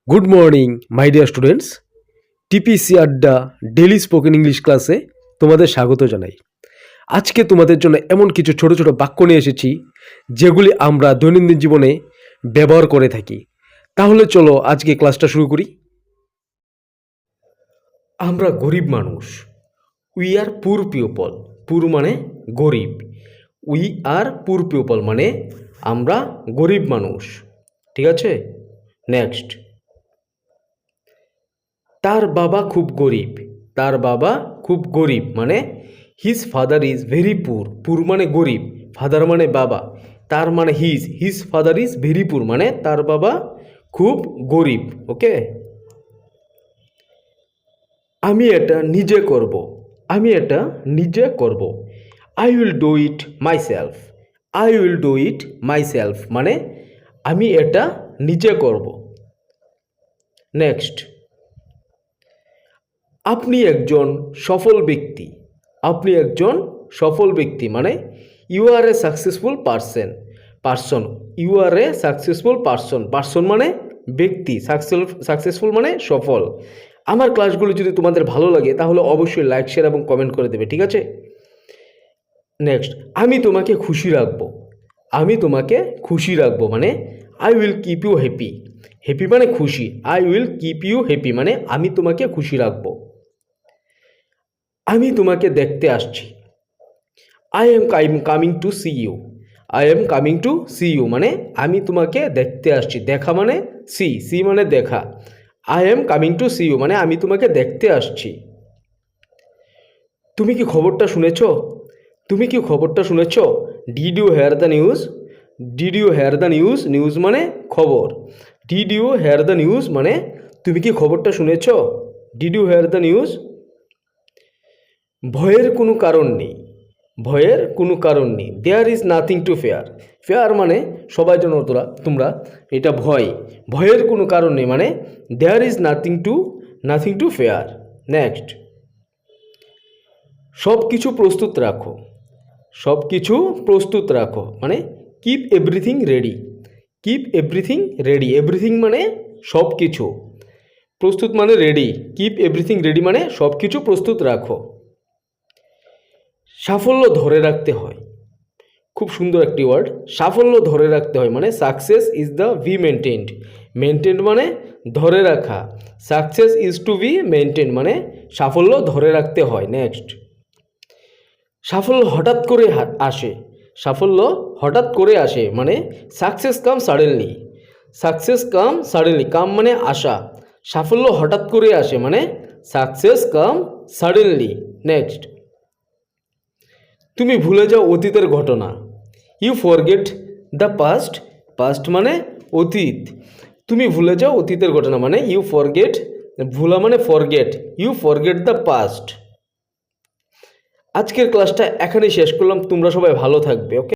Good morning my dear students. TPC আড্ডা daily spoken English ক্লাসে তোমাদের স্বাগত জানাই। আজকে তোমাদের জন্য এমন কিছু ছোট ছোট বাক্য নিয়ে এসেছি যেগুলি আমরা দৈনন্দিন জীবনে ব্যবহার করে থাকি। তাহলে চলো আজকে ক্লাসটা শুরু করি। আমরা গরিব মানুষ। উই আর পুর পিপল। পুর মানে গরিব। উই আর পুর পিপল মানে আমরা গরিব মানুষ। ঠিক আছে, নেক্সট। তার বাবা খুব গরিব। তার বাবা খুব গরিব মানে হিজ ফাদার ইজ ভেরি পুর। পুর মানে গরিব, ফাদার মানে বাবা, তার মানে হিজ ফাদার ইজ ভেরি পুর মানে তার বাবা খুব গরিব। ওকে, আমি এটা নিজে করব। আমি এটা নিজে করব। I will do it myself. I will do it myself মানে আমি এটা নিজে করব। নেক্সট, আপনি একজন সফল ব্যক্তি। আপনি একজন সফল ব্যক্তি মানে you are a successful person. You are a successful person মানে ব্যক্তি, সাকসেসফুল মানে সফল। আমার ক্লাসগুলো যদি তোমাদের ভালো লাগে তাহলে অবশ্যই লাইক, শেয়ার এবং কমেন্ট করে দেবে, ঠিক আছে? নেক্সট, আমি তোমাকে খুশি রাখবো। আমি তোমাকে খুশি রাখবো মানে I will keep you happy. Happy মানে খুশি, I will keep you happy মানে আমি তোমাকে খুশি রাখবো। আমি তোমাকে দেখতে আসছি। I am coming to see you. I am coming to see you মানে আমি তোমাকে দেখতে আসছি। দেখা মানে সি মানে দেখা। I am coming to see you মানে আমি তোমাকে দেখতে আসছি। তুমি কি খবরটা শুনেছ? তুমি কি খবরটা শুনেছ? Did you hear the news? Did you hear the news? News মানে খবর। Did you hear the news মানে তুমি কি খবরটা শুনেছ? Did you hear the news? ভয়ের কোনো কারণ নেই। ভয়ের কোনো কারণ নেই। There is nothing to fear. Fear মানে সবাই জানো তোমরা এটা ভয়। ভয়ের কোনো কারণ নেই মানে there is nothing to fear. Next, সব কিছু প্রস্তুত রাখো। সব কিছু প্রস্তুত রাখো মানে keep everything ready. Keep everything ready. Everything মানে সব কিছু, প্রস্তুত মানে রেডি। কিপ এভরিথিং রেডি মানে সব কিছু প্রস্তুত রাখো। সাফল্য ধরে রাখতে হয়। খুব সুন্দর একটি ওয়ার্ড, সাফল্য ধরে রাখতে হয় মানে success is the be maintained. Maintained মানে ধরে রাখা। Success is to be maintained মানে সাফল্য ধরে রাখতে হয়। নেক্সট, সাফল্য হঠাৎ করে আসে। সাফল্য হঠাৎ করে আসে মানে সাকসেস কাম সাডেনলি। সাকসেস কাম সাডেনলি, কাম মানে আসা। সাফল্য হঠাৎ করে আসে মানে সাকসেস কাম সাডেনলি। নেক্সট, তুমি ভুলে যাও অতীতের ঘটনা। You forget the past. Past মানে অতীত। তুমি ভুলে যাও অতীতের ঘটনা মানে ইউ ফরগেট, ভুলা মানে forget, you forget the past. আজকের ক্লাসটা এখানেই শেষ করলাম। তোমরা সবাই ভালো থাকবে। ওকে।